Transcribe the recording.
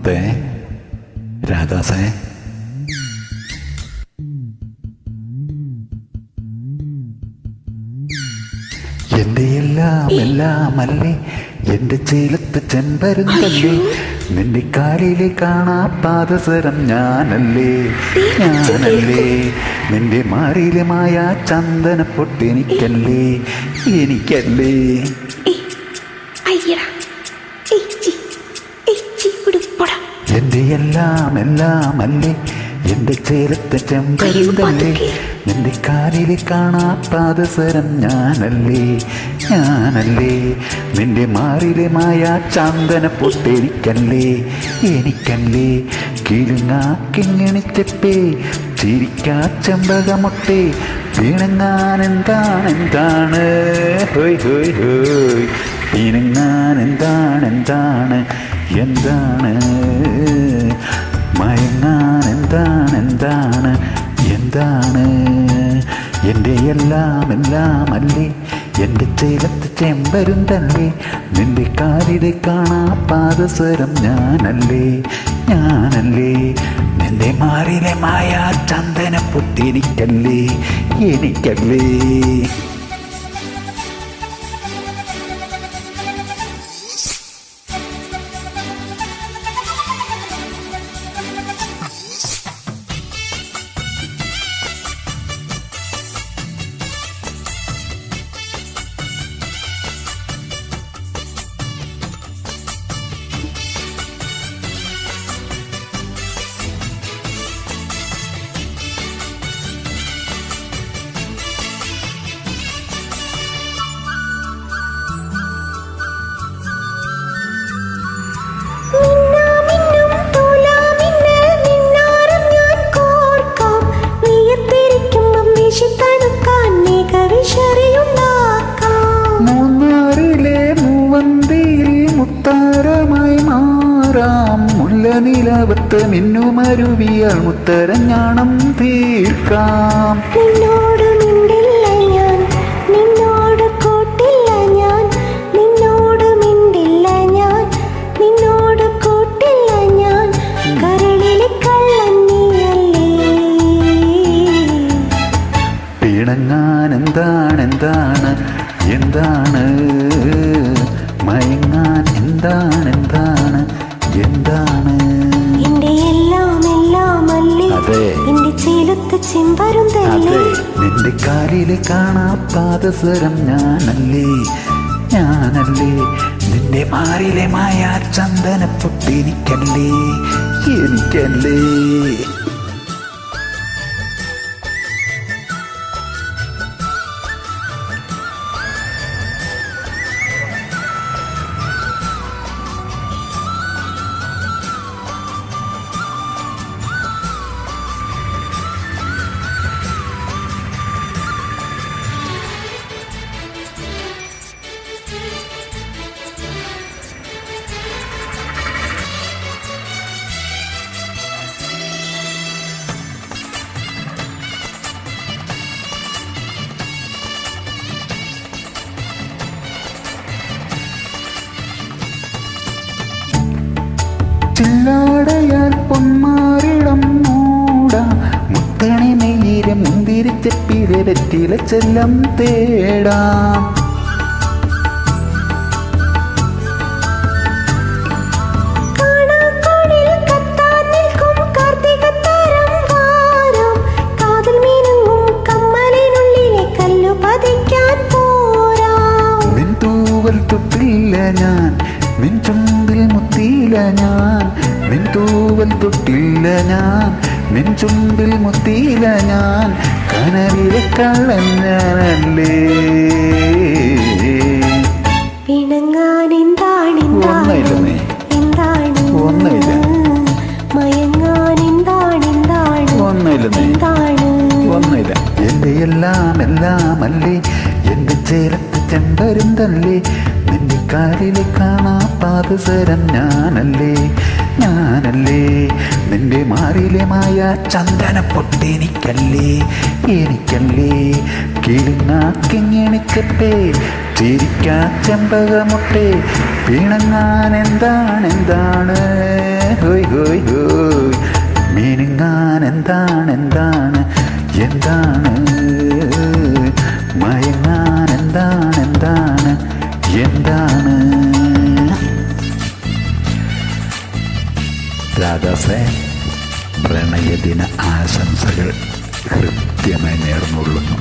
മുത്തേ, രാധാസേ, എന്റെ എല്ലാമല്ലേ, എന്റെ ചേലത്ത് ചെമ്പരുന്തല്ലേ, നിന്റെ കാലിലെ കാണാ പാദസരം ഞാനല്ലേ, നിന്റെ മാറിയിലെ മായ ചന്ദന പൊട്ടെനിക്കല്ലേ, എനിക്കല്ലേ. എന്റെ എല്ലാമല്ലേ, എന്റെ ചേലത്തെ ചെമ്പരുന്തല്ലേ, നിന്റെ കാലിലെ കാണാ പാദസരം ഞാനല്ലേ, നിന്റെ മാറിലെ മായ ചന്ദന പൊട്ടെനിക്കല്ലേ, എനിക്കല്ലേ. കിളുങ്ങാക്കിങ്ങിണിച്ചപ്പേ ചിരിക്കാ ചെമ്പകമൊട്ടെ, പിണങ്ങാൻ എന്താണ് ഹോയ് ഹോയ് ഹോയ്, പിണങ്ങാൻ എന്താണ് മയങ്ങാൻ എന്താണ്. എൻ്റെ എല്ലാമല്ലേ, എൻ്റെ ചേലത്ത് ചെമ്പരുന്തല്ലേ, നിന്റെ കാലിലെ കാണാ പാദസരം ഞാനല്ലേ, നിന്റെ മാറിലെ മായ ചന്ദന പൊട്ടെനിക്കല്ലേ, എനിക്കല്ലേ. മൂന്നാറിലെ മൂവന്തിയിൽ മുത്താരമായി മാറാം, മുല്ലനിലവത്ത് മിന്നുമരുവിയാൽ മുത്തരഞ്ഞാണം തീർക്കാം. നിന്നോട് മിണ്ടില്ല ഞാൻ, നിന്നോട് കൂട്ടില്ല ഞാൻ, നിന്നോട് മിണ്ടില്ല ഞാൻ, നിന്നോട് കൂട്ടില്ല ഞാൻ, കരളിലെ കള്ളൻ നീയല്ലേ. പിണങ്ങാൻ എന്താണ് മയങ്ങാൻ എന്താണ്. എന്റെ എല്ലാമല്ലേ, എന്റെ ചേലത്ത് ചെമ്പരുന്തല്ലേ, നിന്റെ കാലിലെ കാണാ പാദസരം ഞാനല്ലേ, നിന്റെ മാറിലെ മായ ചന്ദന പൊട്ടെനിക്കല്ലേ, എനിക്കല്ലേ. ചില്ലാടയാൽ പൊന്മാറിടം മൂടാ, മുത്തണി നെയ്യിലെ മുന്തിരിച്ചപ്പിലെ വെറ്റില ചെല്ലം തേടാം. നിൻ തൂവൽ തൊട്ടില്ല ഞാൻ, നിൻ ചുണ്ടിൽ മുത്തിയില്ല ഞാൻ, നിൻ തൂവൽ തൊട്ടില്ല ഞാൻ, നിൻ ചുണ്ടിൽ മുത്തിയില്ല ഞാൻ, കനവിലെ കള്ളൻ ഞാനല്ലേ. പിണങ്ങാൻ ഒന്നുമില്ല, മയങ്ങാൻ ഒന്നുമില്ല. എൻ്റെ എല്ലാമല്ലേ, എൻ്റെ ചേലത്ത് ചെമ്പരുന്തല്ലേ, നിന്റെ കാലിലെ കാണാ പാദസരം ഞാനല്ലേ, നിന്റെ മാറിലെ മായ ചന്ദന പൊട്ടെനിക്കല്ലേ, എനിക്കല്ലേ. കിളുങ്ങാക്കിങ്ങിണിച്ചപ്പേ ചിരിക്കാ ചെമ്പകമൊട്ടെ, പിണങ്ങാൻ എന്താണ് ഹോയ് എന്താണ് എന്താണ് എന്താണ് മയങ്ങാൻ എന്താണ് എന്താണ് എന്താണ് രാധാസേ പ്രണയദിന ആശംസകൾ കൃത്യമായി നേർന്നുകൊള്ളുന്നു.